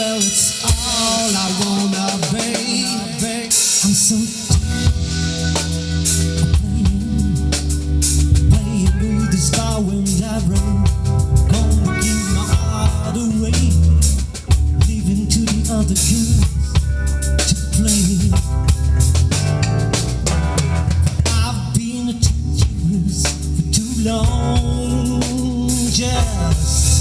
Well, it's all I wanna, baby. I'm so playing with this fire when I rain. Gonna give my heart away, leaving to the other girls to play. I've been a dangerous for too long, just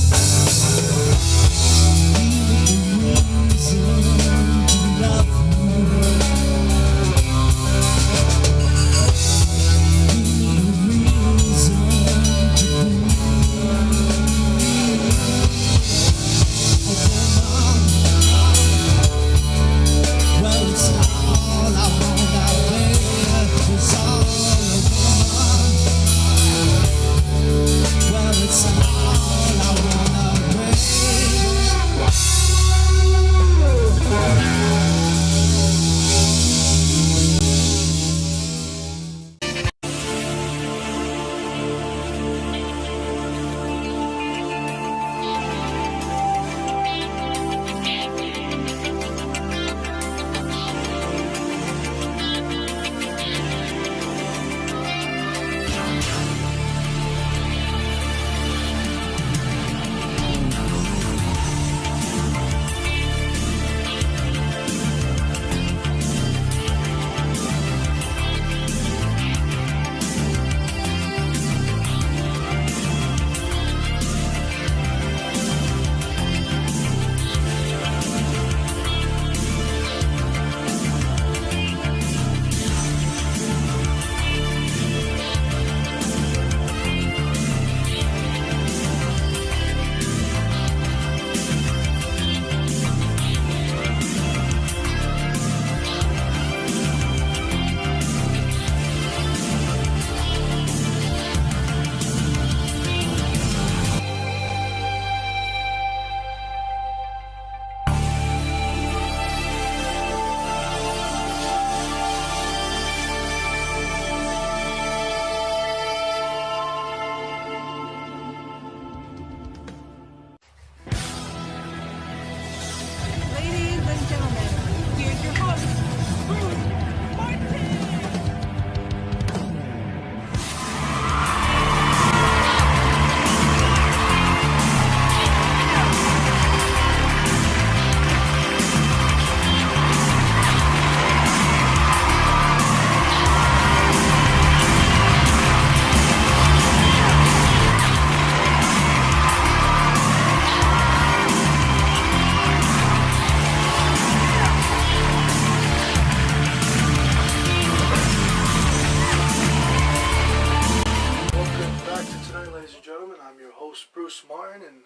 And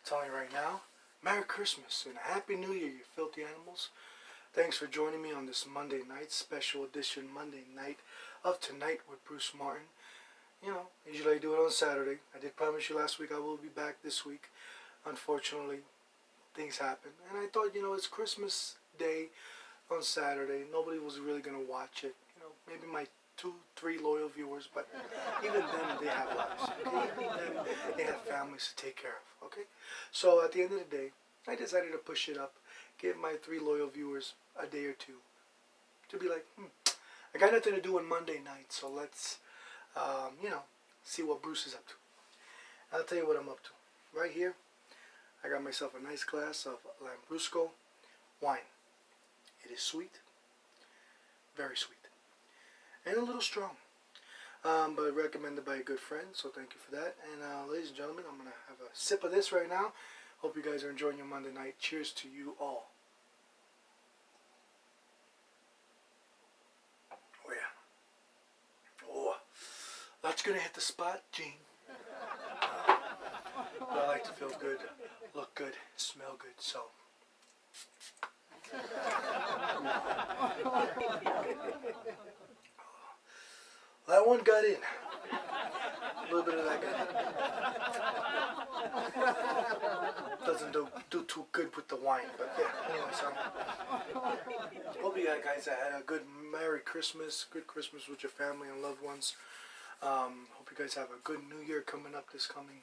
telling you right now, Merry Christmas and Happy New Year, you filthy animals. Thanks for joining me on this Monday night, special edition Monday night of Tonight with Bruce Martin. You know, usually I do it on Saturday. I did promise you last week I will be back this week. Unfortunately, things happen. And I thought, you know, it's Christmas Day on Saturday. Nobody was really going to watch it. You know, maybe my 2-3 loyal viewers, but even them, they have lives, okay? Even them, they have families to take care of, okay? So at the end of the day, I decided to push it up, give my 3 loyal viewers a day or two to be like, I got nothing to do on Monday night, so let's, you know, see what Bruce is up to. I'll tell you what I'm up to. Right here, I got myself a nice glass of Lambrusco wine. It is sweet, very sweet, and a little strong, but recommended by a good friend, so thank you for that. And ladies and gentlemen, I'm going to have a sip of this right now. Hope you guys are enjoying your Monday night. Cheers to you all. Oh yeah. Oh, that's going to hit the spot, Gene. But I like to feel good, look good, smell good, so. That one got in. A little bit of that got in. Doesn't do too good with the wine, but yeah. Anyways, hope you guys had a good Merry Christmas, good Christmas with your family and loved ones. Hope you guys have a good New Year coming up this coming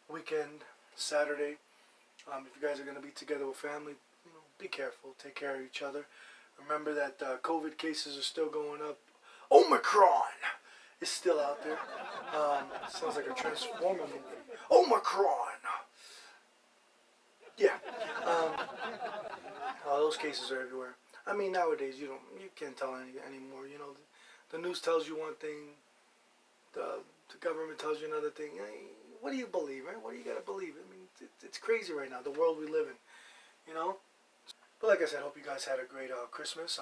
weekend, Saturday. If you guys are going to be together with family, be careful. Take care of each other. Remember that COVID cases are still going up. Omicron is still out there. Sounds like a Transformer movie. Omicron. Yeah. Those cases are everywhere. I mean, nowadays you can't tell anymore. The news tells you one thing. The government tells you another thing. What do you believe, right? What do you gotta believe? I mean, it's crazy right now. The world we live in. But like I said, I hope you guys had a great Christmas.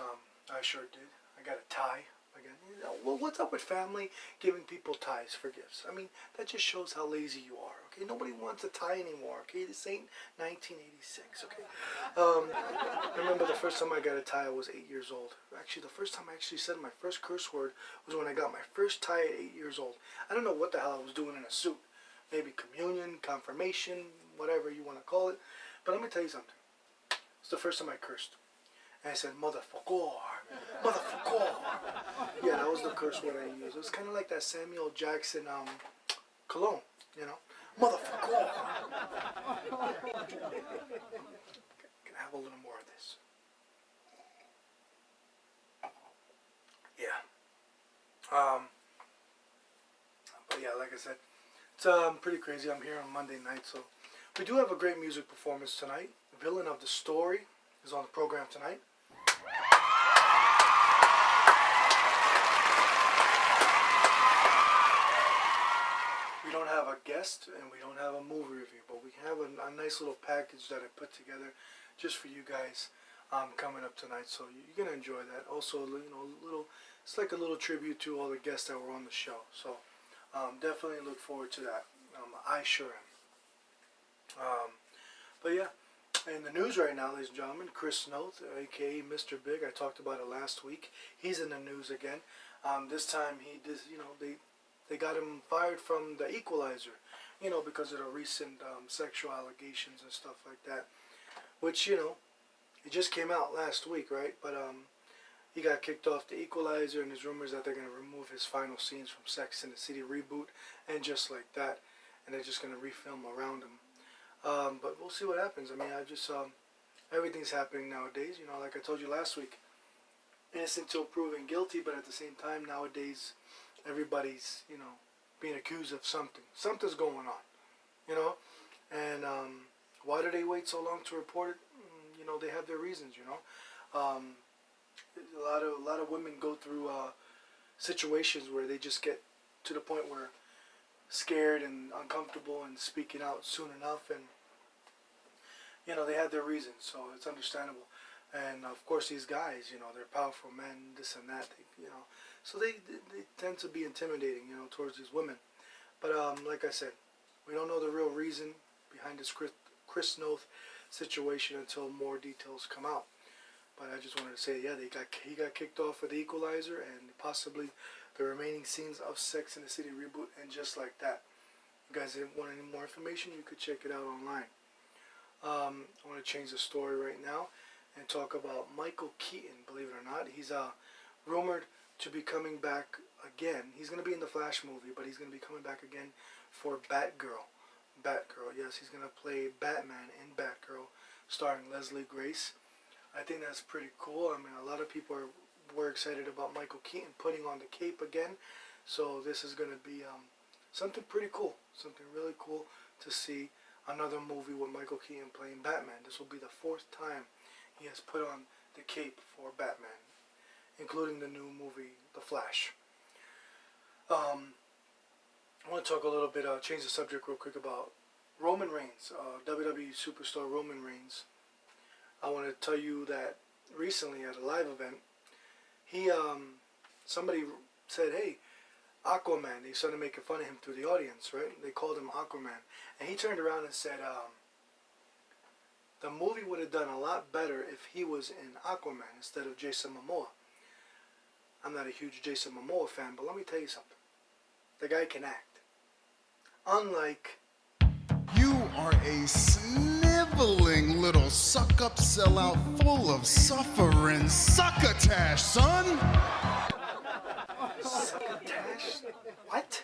I sure did. I got a tie again. Well, what's up with family giving people ties for gifts? I mean, that just shows how lazy you are. Okay, nobody wants a tie anymore. Okay, this ain't 1986. Okay. I remember the first time I got a tie, I was 8 years old. Actually, the first time I actually said my first curse word was when I got my first tie at 8 years old. I don't know what the hell I was doing in a suit. Maybe communion, confirmation, whatever you want to call it. But let me tell you something. It's the first time I cursed. And I said, motherfucker, motherfucker. Yeah, that was the curse word I used. It was kind of like that Samuel Jackson cologne, Motherfucker. Can I have a little more of this? Yeah. But yeah, like I said, it's pretty crazy. I'm here on Monday night, so we do have a great music performance tonight. The villain of the story is on the program tonight. We don't have a guest and we don't have a movie review, but we have a nice little package that I put together just for you guys coming up tonight. So you're gonna enjoy that. Also, it's like a little tribute to all the guests that were on the show. So definitely look forward to that. I sure am. But yeah, in the news right now, ladies and gentlemen, Chris Noth, aka Mr. Big, I talked about it last week. He's in the news again. This time he did, they got him fired from the Equalizer, because of the recent sexual allegations and stuff like that. Which, it just came out last week, right? But he got kicked off the Equalizer, and there's rumors that they're going to remove his final scenes from Sex and the City reboot, and just like that, and they're just going to refilm around him. But we'll see what happens. I mean, everything's happening nowadays. Like I told you last week, innocent till proven guilty, but at the same time, nowadays, everybody's, being accused of something. Something's going on, And why do they wait so long to report it? They have their reasons, A lot of women go through situations where they just get to the point where scared and uncomfortable and speaking out soon enough, and they have their reasons, so it's understandable. And of course these guys, they're powerful men, this and that, so they tend to be intimidating, towards these women. But like I said, we don't know the real reason behind this Chris Noth situation until more details come out. But I just wanted to say, yeah, he got kicked off for the Equalizer and possibly the remaining scenes of Sex and the City reboot, and just like that. If you guys want any more information, you could check it out online. I want to change the story right now and talk about Michael Keaton. Believe it or not, he's rumored to be coming back again. He's going to be in the Flash movie, but he's going to be coming back again for Batgirl. Yes, he's going to play Batman in Batgirl, starring Leslie Grace. I think that's pretty cool. I mean, a lot of people were excited about Michael Keaton putting on the cape again. So this is going to be something pretty cool. Something really cool to see another movie with Michael Keaton playing Batman. This will be the 4th time he has put on the cape for Batman, including the new movie, The Flash. I want to talk a little bit, change the subject real quick about Roman Reigns, WWE superstar Roman Reigns. I want to tell you that recently at a live event, somebody said, hey, Aquaman. They started making fun of him through the audience, right? They called him Aquaman. And he turned around and said, the movie would have done a lot better if he was in Aquaman instead of Jason Momoa. I'm not a huge Jason Momoa fan, but let me tell you something. The guy can act. Unlike... You are a sniveling little suck-up sellout full of suffering succotash, son! Succotash? What?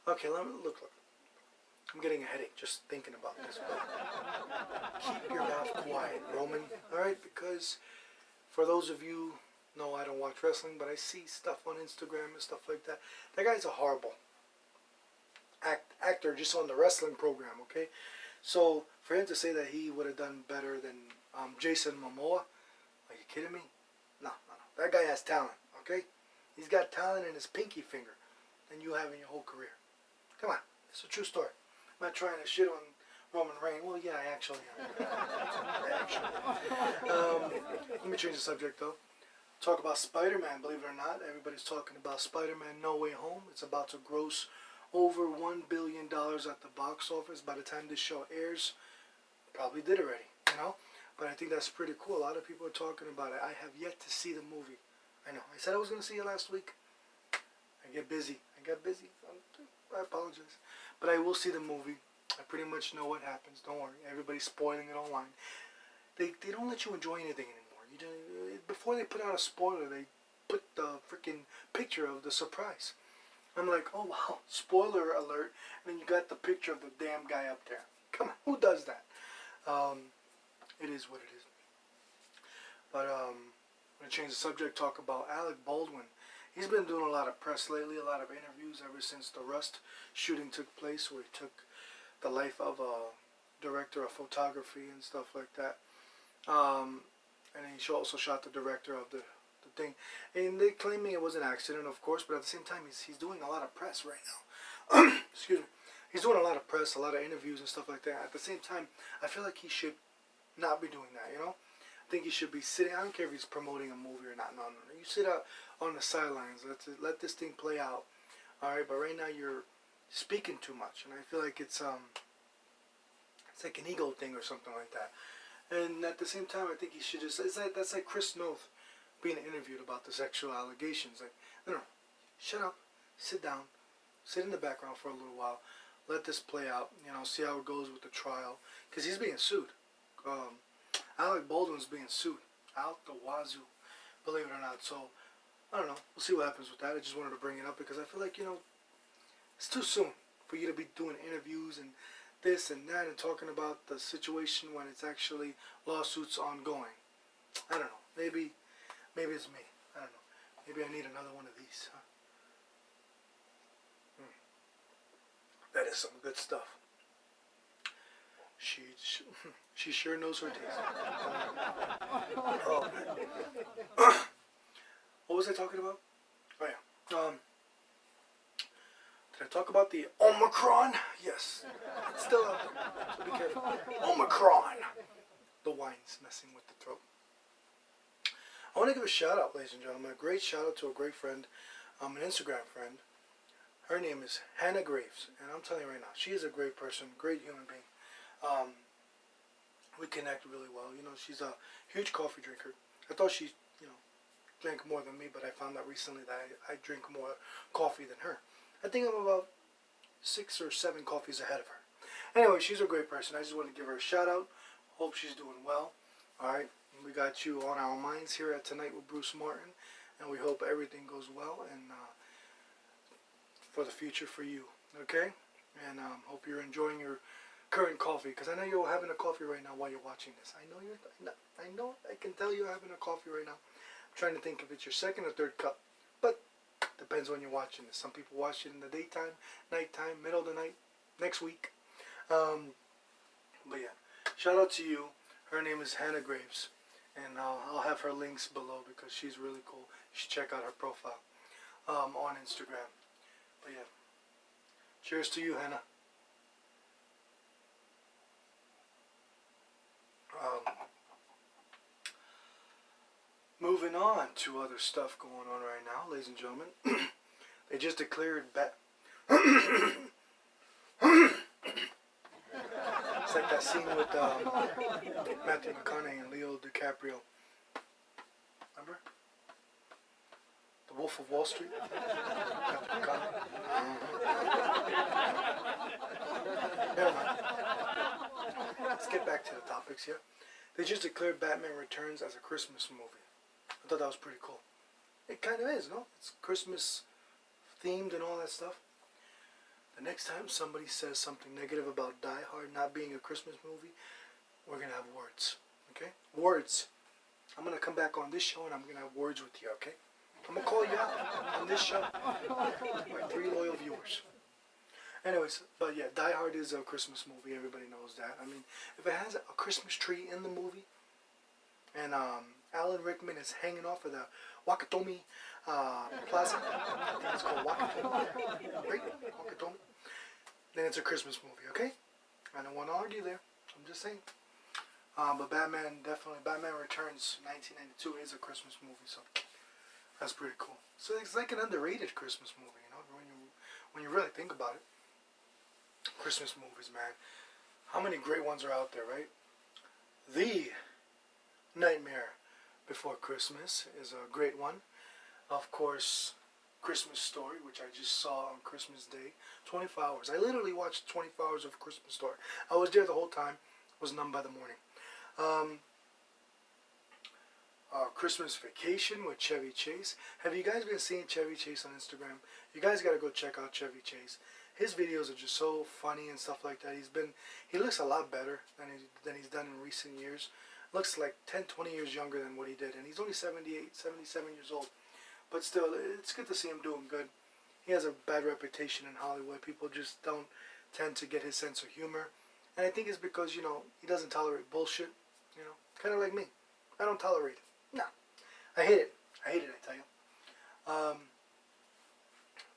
Okay, let me look. I'm getting a headache just thinking about this. But keep your mouth quiet, Roman. Alright? Because for those of you know I don't watch wrestling, but I see stuff on Instagram and stuff like that. That guy's a horrible actor just on the wrestling program, okay? So for him to say that he would have done better than Jason Momoa, are you kidding me? No. That guy has talent, okay? He's got talent in his pinky finger than you have in your whole career. Come on, it's a true story. I'm not trying to shit on Roman Reigns. Well, yeah, I actually am. Let me change the subject, though. Talk about Spider-Man, believe it or not. Everybody's talking about Spider-Man No Way Home. It's about to gross over $1 billion at the box office. By the time this show airs, probably did already, you know? But I think that's pretty cool. A lot of people are talking about it. I have yet to see the movie. I know. I said I was going to see it last week. I got busy. I apologize. But I will see the movie. I pretty much know what happens. Don't worry. Everybody's spoiling it online. They don't let you enjoy anything anymore. Before they put out a spoiler, they put the freaking picture of the surprise. I'm like, oh wow, spoiler alert. And then you got the picture of the damn guy up there. Come on, who does that? It is what it is. But I'm going to change the subject, talk about Alec Baldwin. He's been doing a lot of press lately, a lot of interviews ever since the Rust shooting took place, where he took the life of a director of photography and stuff like that. And he also shot the director of the thing. And they're claiming it was an accident, of course, but at the same time, he's doing a lot of press right now. Excuse me. He's doing a lot of press, a lot of interviews and stuff like that. At the same time, I feel like he should not be doing that, you know? I think he should be sitting. I don't care if he's promoting a movie or not. No. You sit out on the sidelines. Let this thing play out. All right, but right now you're speaking too much, and I feel like it's like an ego thing or something like that. And at the same time, I think he should just. That's like Chris Noth being interviewed about the sexual allegations. Like, no, shut up, sit down, sit in the background for a little while, let this play out. You know, see how it goes with the trial, because he's being sued. Alec Baldwin's being sued out the wazoo, believe it or not. So, I don't know. We'll see what happens with that. I just wanted to bring it up because I feel like, you know, it's too soon for you to be doing interviews and this and that and talking about the situation when it's actually lawsuits ongoing. I don't know. Maybe it's me. I don't know. Maybe I need another one of these. Huh? That is some good stuff. She sure knows her taste. Oh, man. What was I talking about? Oh yeah. Did I talk about the Omicron? Yes. It's still out there, so be careful. Omicron! The wine's messing with the throat. I want to give a shout out, ladies and gentlemen. A great shout out to a great friend, an Instagram friend. Her name is Hannah Graves. And I'm telling you right now, she is a great person, great human being. We connect really well. You know, she's a huge coffee drinker. I thought she, you know, drank more than me, but I found out recently that I drink more coffee than her. I think I'm about 6 or 7 coffees ahead of her. Anyway, she's a great person. I just want to give her a shout out. Hope she's doing well. Alright, we got you on our minds here at Tonight with Bruce Martin, and we hope everything goes well and for the future for you. Okay? And hope you're enjoying your current coffee, because I know you're having a coffee right now while you're watching this. I can tell you're having a coffee right now. I'm trying to think if it's your second or third cup, but depends when you're watching this. Some people watch it in the daytime, nighttime, middle of the night, next week. But yeah, shout out to you. Her name is Hannah Graves, and I'll have her links below because she's really cool. You should check out her profile on Instagram. But yeah, cheers to you, Hannah. Moving on to other stuff going on right now, ladies and gentlemen. They just declared It's like that scene with Matthew McConaughey and Leo DiCaprio. Remember? The Wolf of Wall Street? Matthew McConaughey. Never mind. Let's get back to the topics here. They just declared Batman Returns as a Christmas movie. I thought that was pretty cool. It kind of is, no? It's Christmas themed and all that stuff. the next time somebody says something negative about Die Hard not being a Christmas movie, we're going to have words. Okay? Words. I'm going to come back on this show and I'm going to have words with you, okay? I'm going to call you out on this show. My 3 loyal viewers. Anyways, but yeah, Die Hard is a Christmas movie. Everybody knows that. I mean, if it has a Christmas tree in the movie, and Alan Rickman is hanging off of the Wakatomi Plaza, I think it's called Wakatomi, right? Wakatomi. Then it's a Christmas movie, okay? I don't want to argue there. I'm just saying. But Batman, definitely, Batman Returns 1992 is a Christmas movie, so that's pretty cool. So it's like an underrated Christmas movie, you know, when you really think about it. Christmas movies, man. How many great ones are out there, right? The Nightmare Before Christmas is a great one. Of course, Christmas Story, which I just saw on Christmas Day. 24 hours. I literally watched 24 hours of Christmas Story. I was there the whole time. Was numb by the morning. Christmas Vacation with Chevy Chase. Have you guys been seeing Chevy Chase on Instagram? You guys gotta go check out Chevy Chase. His videos are just so funny and stuff like that. He looks a lot better than he's done in recent years. Looks like 10, 20 years younger than what he did, and he's only 78, 77 years old. But still, it's good to see him doing good. He has a bad reputation in Hollywood. People just don't tend to get his sense of humor. And I think it's because, you know, he doesn't tolerate bullshit. You know, kind of like me. I don't tolerate it. No. I hate it. I hate it, I tell you.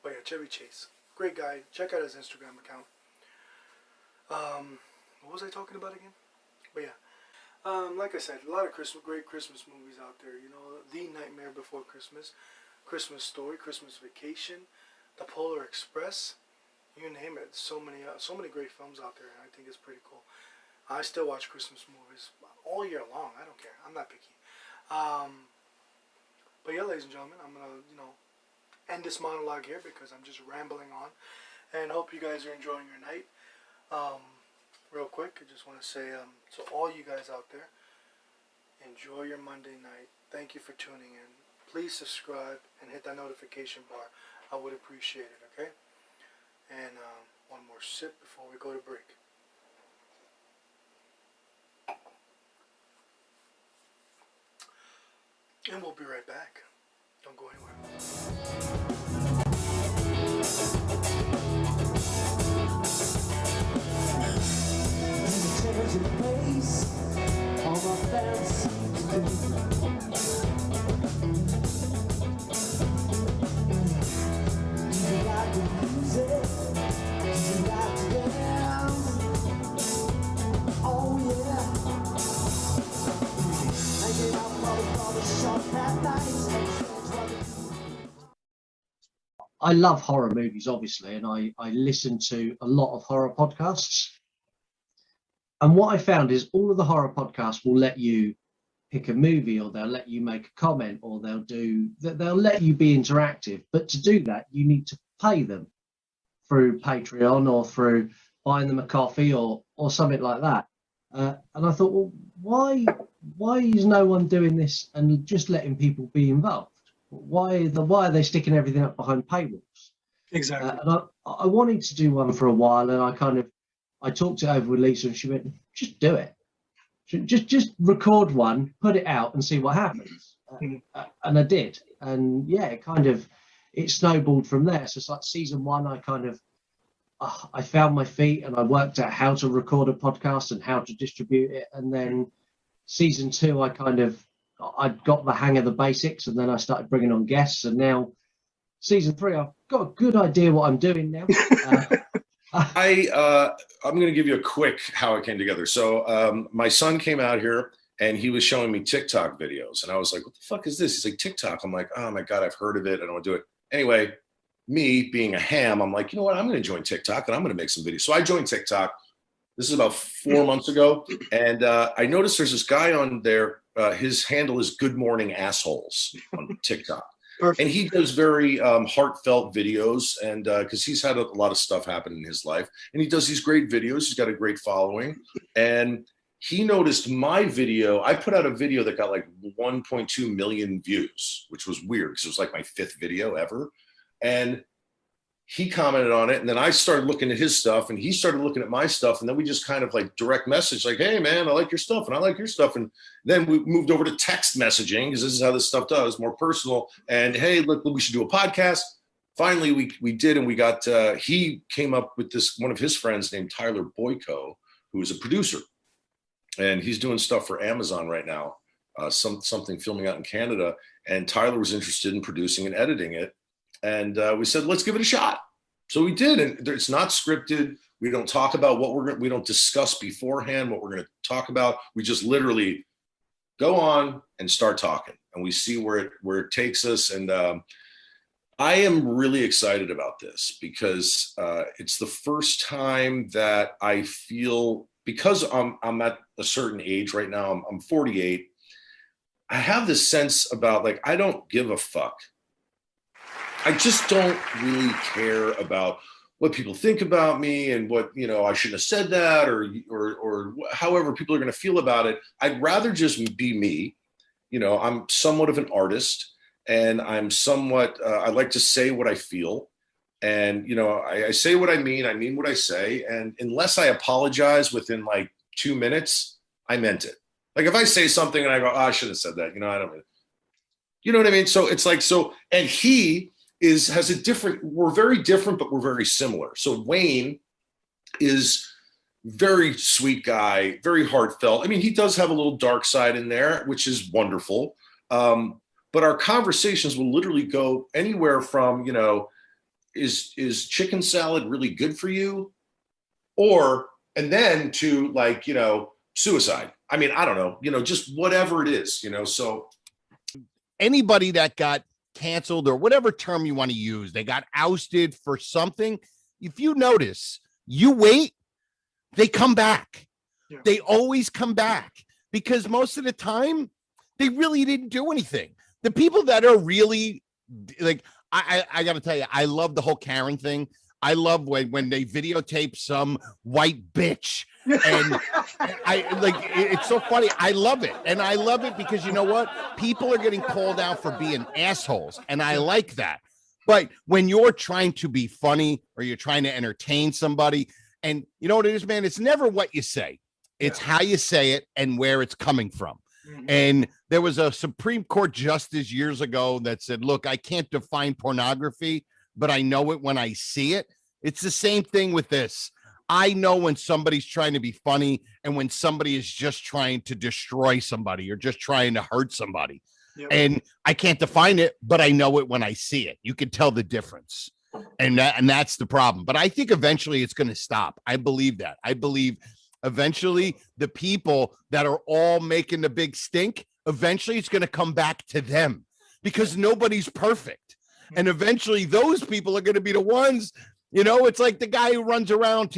But yeah, Chevy Chase. Great guy. Check out his Instagram account. What was I talking about again? But yeah. Like I said, a lot of great Christmas movies out there. You know, The Nightmare Before Christmas, Christmas Story, Christmas Vacation, The Polar Express. You name it. So many great films out there, and I think it's pretty cool. I still watch Christmas movies all year long. I don't care. I'm not picky. But yeah, ladies and gentlemen, I'm gonna, you know, end this monologue here because I'm just rambling on, and hope you guys are enjoying your night. Real quick, I just want to say to all you guys out there, enjoy your Monday night. Thank you for tuning in. Please subscribe and hit that notification bar. I would appreciate it, okay? And one more sip before we go to break. And we'll be right back. Don't go anywhere. I love horror movies, obviously, and I listen to a lot of horror podcasts. And what I found is all of the horror podcasts will let you pick a movie, or they'll let you make a comment, or they'll let you be interactive. But to do that, you need to pay them through Patreon or through buying them a coffee or something like that. And I thought, well, why is no one doing this and just letting people be involved? Why are they sticking everything up behind paywalls? Exactly. And I wanted to do one for a while, and I talked it over with Lisa, and she went, just do it. Just record one, put it out, and see what happens. And I did, and yeah, it snowballed from there. So it's like season 1, I found my feet, and I worked out how to record a podcast and how to distribute it, and then season 2, I'd got the hang of the basics, and then I started bringing on guests, and now season 3, I've got a good idea what I'm doing now. I'm going to give you a quick how it came together. So my son came out here and he was showing me TikTok videos, and I was like, what the fuck is this? He's like, TikTok. I'm like, oh my God, I've heard of it. I don't want to do it. Anyway, me being a ham, I'm like, you know what? I'm going to join TikTok and I'm going to make some videos. So I joined TikTok. This is about 4 months ago. And I noticed there's this guy on there. His handle is Good Morning Assholes on TikTok. Perfect. And he does very heartfelt videos, and because he's had a lot of stuff happen in his life, and he does these great videos. He's got a great following, and he noticed my video. I put out a video that got like 1.2 million views, which was weird because it was like my 5th video ever. And he commented on it, and then I started looking at his stuff, and he started looking at my stuff, and then we just kind of like direct message, like, hey man, I like your stuff, and I like your stuff, and then we moved over to text messaging because this is how this stuff does, more personal. And hey, look, we should do a podcast. Finally, we did, and we got. He came up with this, one of his friends named Tyler Boyko, who is a producer, and he's doing stuff for Amazon right now, something filming out in Canada. And Tyler was interested in producing and editing it. And we said, let's give it a shot. So we did. And it's not scripted. We don't talk about what we don't discuss beforehand what we're going to talk about. We just literally go on and start talking, and we see where it takes us. And I am really excited about this because it's the first time that I feel, because I'm at a certain age right now, I'm 48. I have this sense about, like, I don't give a fuck. I just don't really care about what people think about me and what, I shouldn't have said that, or however people are going to feel about it. I'd rather just be me. I'm somewhat of an artist, and I'm somewhat, I like to say what I feel. And, I say what I mean what I say. And unless I apologize within like 2 minutes, I meant it. Like if I say something and I go, I shouldn't have said that, I don't, you know what I mean? So it's like, and he has a different, we're very different, but we're very similar. So Wayne is very sweet guy, very heartfelt. I mean, he does have a little dark side in there, which is wonderful. But our conversations will literally go anywhere from, is chicken salad really good for you? And then to like, suicide. I mean, I don't know, just whatever it is, so. Anybody that got canceled, or whatever term you want to use, they got ousted for something. If you notice, you wait, they come back. Yeah. They always come back, because most of the time they really didn't do anything. The people that are really like, I got to tell you, I love the whole Karen thing. I love when they videotape some white bitch, and it's so funny. I love it. And I love it because you know what? People are getting called out for being assholes. And I like that. But when you're trying to be funny, or you're trying to entertain somebody, and you know what it is, man, it's never what you say. It's how you say it and where it's coming from. Mm-hmm. And there was a Supreme Court justice years ago that said, look, I can't define pornography, but I know it when I see it. It's the same thing with this. I know when somebody's trying to be funny and when somebody is just trying to destroy somebody or just trying to hurt somebody. Yep. And I can't define it, but I know it when I see it. You can tell the difference. And that's the problem. But I think eventually it's going to stop. I believe that. I believe eventually the people that are all making the big stink, eventually it's going to come back to them, because nobody's perfect. And eventually those people are going to be the ones, it's like the guy who runs around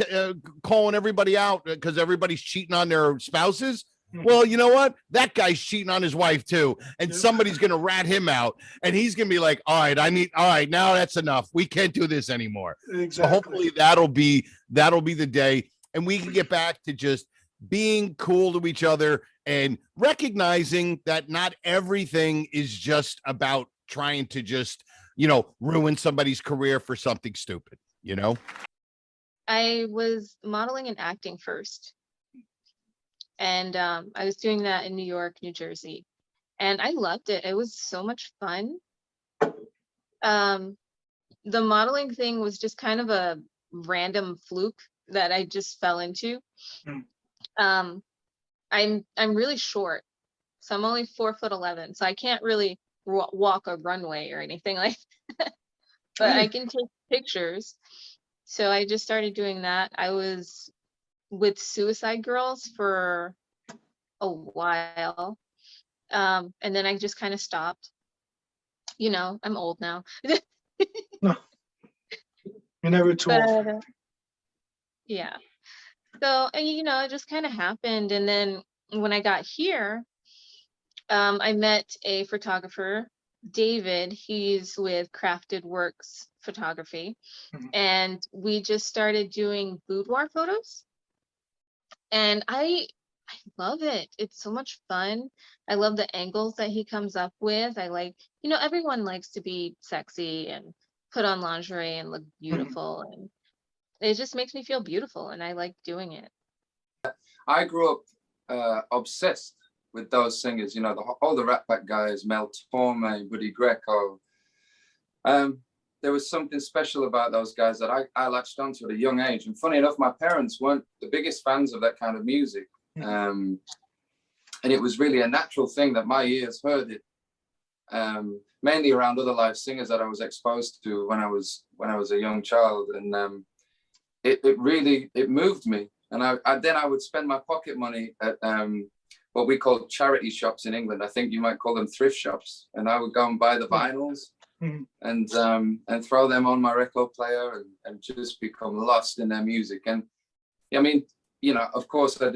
calling everybody out because everybody's cheating on their spouses. Well, you know what? That guy's cheating on his wife too. And somebody's going to rat him out, and he's going to be like, all right, now that's enough. We can't do this anymore. Exactly. So hopefully that'll be the day, and we can get back to just being cool to each other and recognizing that not everything is just about trying to just, ruin somebody's career for something stupid, I was modeling and acting first. And I was doing that in New York, New Jersey. And I loved it. It was so much fun. The modeling thing was just kind of a random fluke that I just fell into. I'm really short. So I'm only 4'11", so I can't really walk a runway or anything like that. But I can take pictures. So I just started doing that. I was with Suicide Girls for a while. And then I just kind of stopped. I'm old now. No. You're never too old. Yeah. So, it just kind of happened. And then when I got here, I met a photographer, David. He's with Crafted Works Photography. Mm-hmm. And we just started doing boudoir photos. And I love it. It's so much fun. I love the angles that he comes up with. I like, everyone likes to be sexy and put on lingerie and look beautiful, and it just makes me feel beautiful, and I like doing it. I grew up obsessed with those singers, you know, all the Rat Pack guys, Mel Torme, Buddy Greco. There was something special about those guys that I latched onto at a young age. And funny enough, my parents weren't the biggest fans of that kind of music. And it was really a natural thing that my ears heard it, mainly around other live singers that I was exposed to when I was a young child. And it really moved me. And then I would spend my pocket money at what we call charity shops in England. I think you might call them thrift shops. And I would go and buy the vinyls and throw them on my record player and just become lost in their music. And I mean, you know, of course, I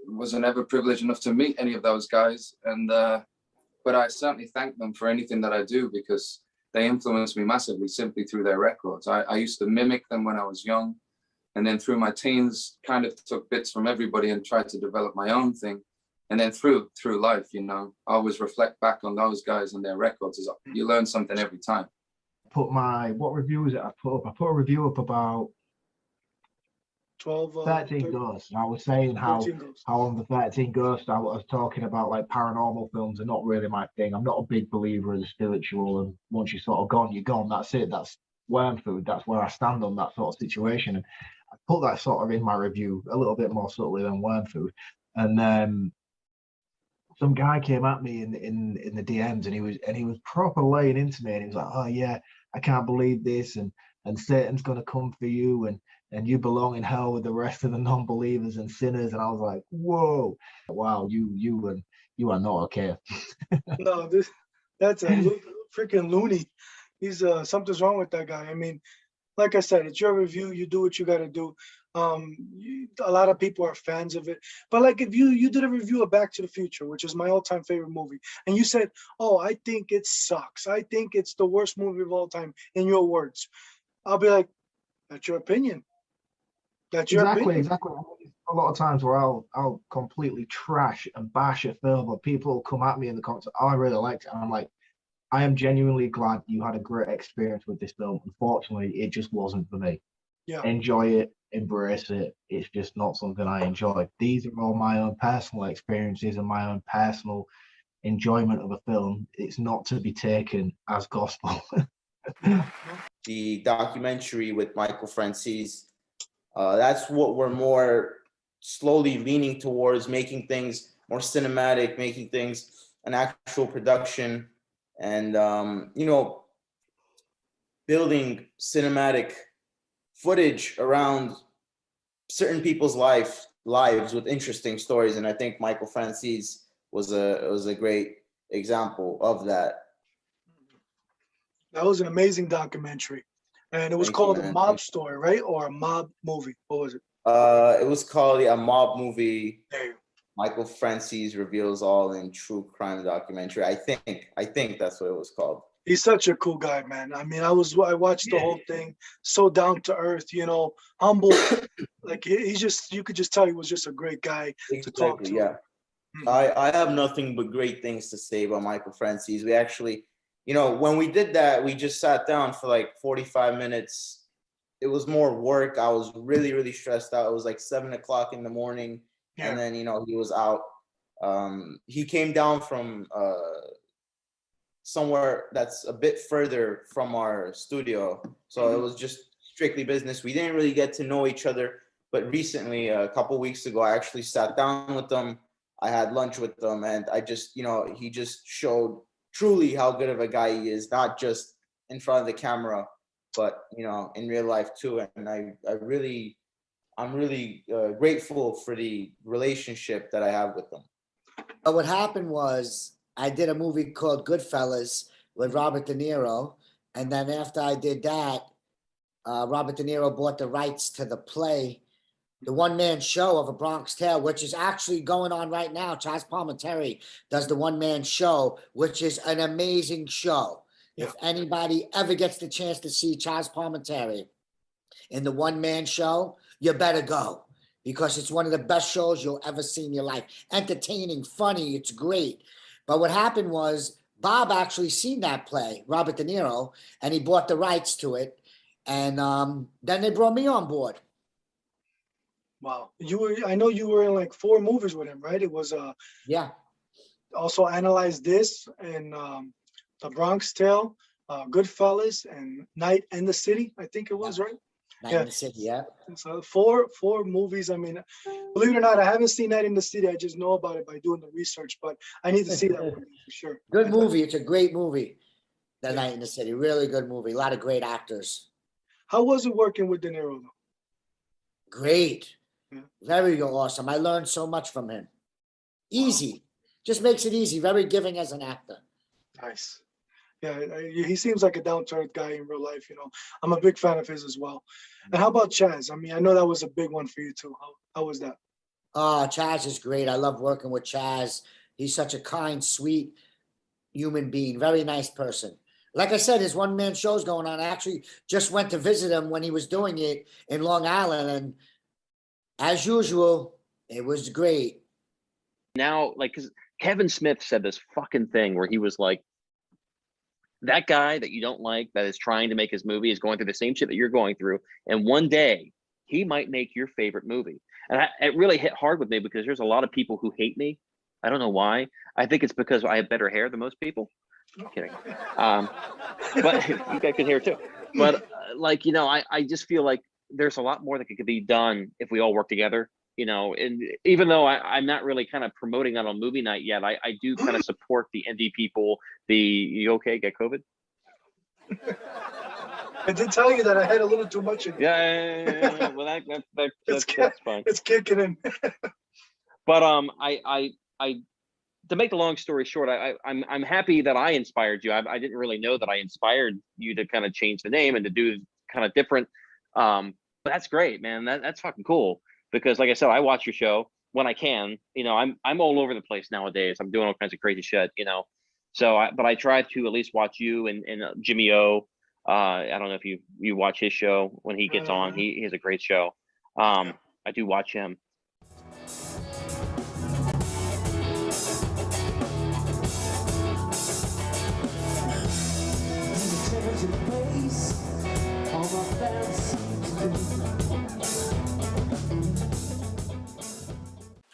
wasn't ever privileged enough to meet any of those guys. And but I certainly thank them for anything that I do, because they influenced me massively simply through their records. I used to mimic them when I was young. And then through my teens, kind of took bits from everybody and tried to develop my own thing. And then through life, you know, I always reflect back on those guys and their records. You learn something every time. What review is it I put up? I put a review up about 13 Ghosts. And I was saying how on the 13 Ghosts, I was talking about like paranormal films are not really my thing. I'm not a big believer in the spiritual. And once you're sort of gone, you're gone. That's it. That's worm food. That's where I stand on that sort of situation. And I put that sort of in my review a little bit more subtly than worm food. And some guy came at me in the DMs, and he was proper laying into me, and he was like, "Oh yeah, I can't believe this, and Satan's gonna come for you, and you belong in hell with the rest of the non-believers and sinners." And I was like, "Whoa, wow, you are not okay." No, that's a freaking loony. He's something's wrong with that guy. I mean, like I said, it's your review. You do what you got to do. A lot of people are fans of it, but like if you did a review of Back to the Future, which is my all-time favorite movie, and you said, "Oh, I think it sucks. I think it's the worst movie of all time," in your words, I'll be like, "That's your opinion. That's your opinion." Exactly. A lot of times where I'll completely trash and bash a film, but people will come at me in the comments, "Oh, I really liked it," and I'm like, I am genuinely glad you had a great experience with this film. Unfortunately, it just wasn't for me. Yeah. Enjoy it, embrace it. It's just not something I enjoy. These are all my own personal experiences and my own personal enjoyment of a film. It's not to be taken as gospel. The documentary with Michael Francis, that's what we're more slowly leaning towards, making things more cinematic, making things an actual production, and you know, building cinematic footage around certain people's lives with interesting stories. And I think Michael Francis was a great example of that. That was an amazing documentary, and it was called A Mob Story, right? Or a mob movie. What was it? It was called a mob movie. Michael Francis reveals all in true crime documentary. I think that's what it was called. He's such a cool guy, man. I mean, I watched the whole thing. So down to earth, you know, humble. Like he's just, you could just tell he was just a great guy to talk to. Yeah. I have nothing but great things to say about Michael Francis. We actually, you know, when we did that, we just sat down for like 45 minutes. It was more work. I was really, really stressed out. It was like 7 o'clock in the morning. Yeah. And then, you know, he was out. He came down from somewhere that's a bit further from our studio. So it was just strictly business. We didn't really get to know each other. But recently, a couple weeks ago, I actually sat down with them. I had lunch with them, and I just, you know, he just showed truly how good of a guy he is, not just in front of the camera, but, you know, in real life too. And I'm really grateful for the relationship that I have with them. But what happened was I did a movie called Goodfellas with Robert De Niro. And then after I did that, Robert De Niro bought the rights to the play, the one-man show of A Bronx Tale, which is actually going on right now. Chaz Palminteri does the one-man show, which is an amazing show. Yeah. If anybody ever gets the chance to see Chaz Palminteri in the one-man show, you better go, because it's one of the best shows you'll ever see in your life. Entertaining, funny, it's great. But what happened was Bob actually seen that play, Robert De Niro, and he bought the rights to it. And then they brought me on board. Wow. I know you were in like 4 movies with him, right? It was Yeah. also Analyze This and The Bronx Tale, Goodfellas, and Night and the City, I think it was, right? Night in the City, yeah. So four movies. I mean, believe it or not, I haven't seen Night in the City. I just know about it by doing the research, but I need to see that movie for sure. Good movie. It's a great movie. The Night in the City, really good movie. A lot of great actors. How was it working with De Niro, though? Great. Yeah. Very awesome. I learned so much from him. Easy. Just makes it easy. Very giving as an actor. Nice. Yeah, he seems like a down-to-earth guy in real life, you know. I'm a big fan of his as well. And how about Chaz? I mean, I know that was a big one for you too. How was that? Oh, Chaz is great. I love working with Chaz. He's such a kind, sweet human being. Very nice person. Like I said, his one-man show's going on. I actually just went to visit him when he was doing it in Long Island. And as usual, it was great. Now, like, because Kevin Smith said this fucking thing where he was like, that guy that you don't like, that is trying to make his movie, is going through the same shit that you're going through. And one day he might make your favorite movie. And it really hit hard with me because there's a lot of people who hate me. I don't know why. I think it's because I have better hair than most people. I'm kidding. But you got good hair too. But like, you know, I just feel like there's a lot more that could be done if we all work together. You know, and even though I'm not really kind of promoting that on movie night yet, I do kind of support the indie people. You okay? Get COVID? I did tell you that I had a little too much in it. Yeah. Well, that's fine. It's kicking in. But I to make the long story short, I'm happy that I inspired you. I didn't really know that I inspired you to kind of change the name and to do kind of different. But that's great, man. That's fucking cool. Because like I said, I watch your show when I can. You know, I'm all over the place nowadays. I'm doing all kinds of crazy shit, you know. So, but I try to at least watch you and Jimmy O. I don't know if you watch his show when he gets on. He has a great show. I do watch him.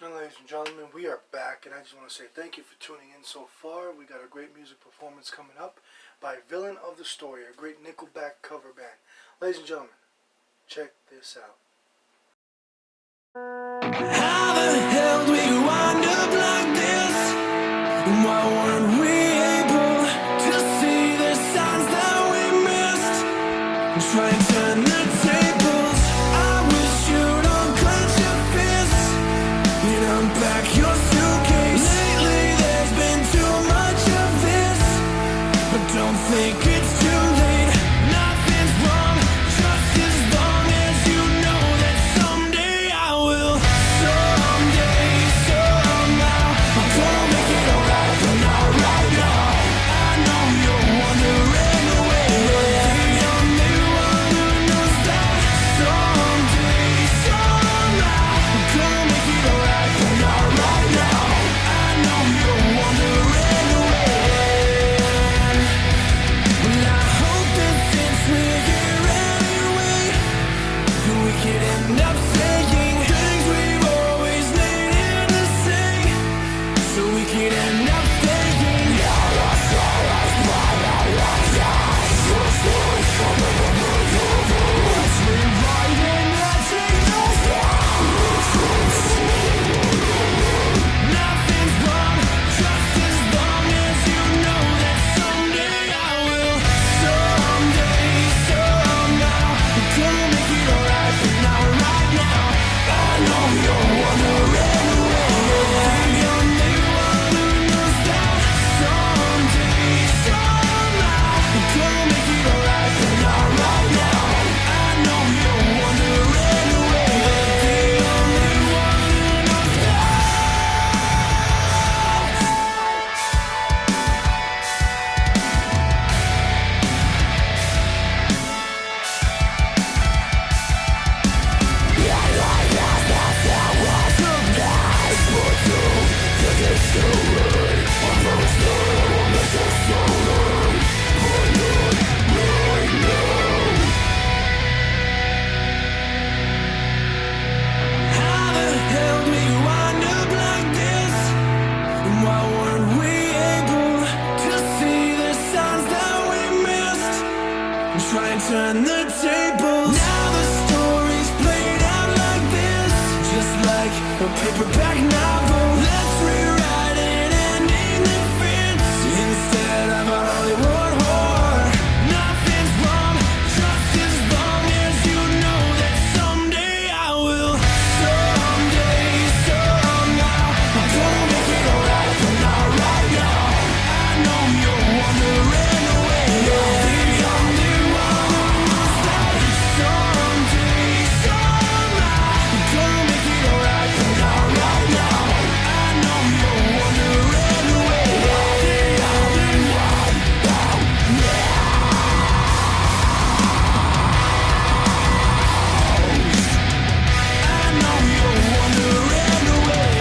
Ladies and gentlemen, we are back, and I just want to say thank you for tuning in so far. We got a great music performance coming up by Villain of the Story, a great Nickelback cover band. Ladies and gentlemen, check this out. How the hell do we wind up like this? And why weren't we able to see the signs that we missed? Try and turn the tables. I wish you'd unclench your fists and unpack your suitcase. Lately there's been too much of this, but don't think it's too late. Nothing's wrong, just as long as you know that someday I will. Someday, somehow, I'm gonna make it alright, but not right now. I know you're wondering away. You're wondering paperback novel. Let's rewrite an ending that fits instead of a Hollywood whore. Nothing's wrong, just as long as you know that someday I will. Someday, somehow, I'm gonna make it alright, but not right now. I know you're wondering away. Nothing's on the wrong side. Someday, somehow, I'm gonna make it alright, but not right now. I know you're wondering away. Nothing's on the wrong I know you're wondering away.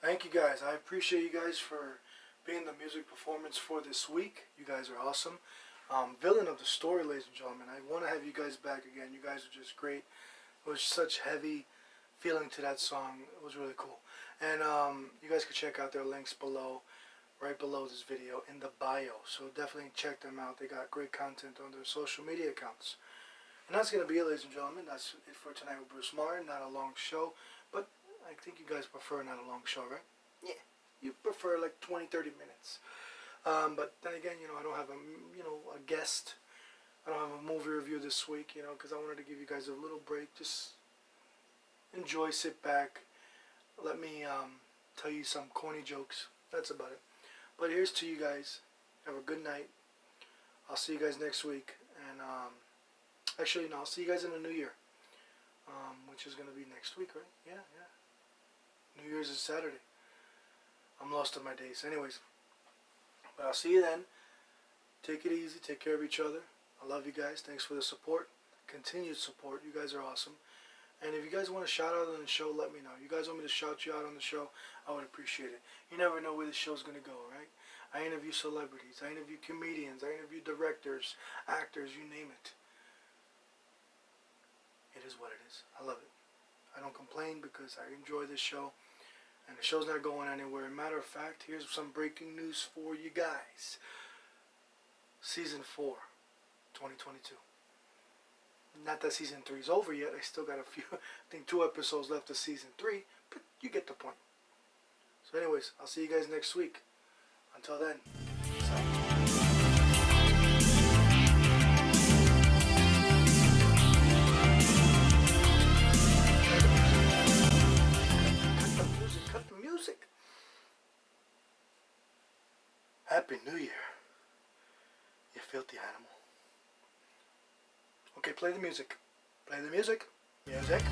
Thank you guys. I appreciate you guys for being the music performance for this week. You guys are awesome. Villain of the story, ladies and gentlemen. I want to have you guys back again. You guys are just great. It was such heavy feeling to that song. It was really cool. And you guys can check out their links below, right below this video in the bio. So definitely check them out. They got great content on their social media accounts. And that's going to be it, ladies and gentlemen. That's it for tonight with Bruce Martin. Not a long show, but I think you guys prefer not a long show, right? Yeah, you prefer like 20-30 minutes. But then again, you know, I don't have a guest. I don't have a movie review this week, you know, because I wanted to give you guys a little break. Just enjoy, sit back, let me tell you some corny jokes. That's about it. But here's to you guys. Have a good night. I'll see you guys next week. And actually, no, I'll see you guys in the new year, which is going to be next week, right? Yeah. New Year's is Saturday. I'm lost in my days. Anyways, but I'll see you then. Take it easy. Take care of each other. I love you guys. Thanks for the support. Continued support. You guys are awesome. And if you guys want to shout out on the show, let me know. You guys want me to shout you out on the show, I would appreciate it. You never know where the show's going to go, right? I interview celebrities. I interview comedians. I interview directors, actors, you name it. It is what it is. I love it. I don't complain because I enjoy this show. And the show's not going anywhere. Matter of fact, here's some breaking news for you guys. Season 4, 2022. Not that Season 3 is over yet. I still got a few, I think 2 episodes left of Season 3. But you get the point. So anyways, I'll see you guys next week. Until then. Cut the music. Happy New Year, you filthy animal. Okay, play the music. Play the music. Music.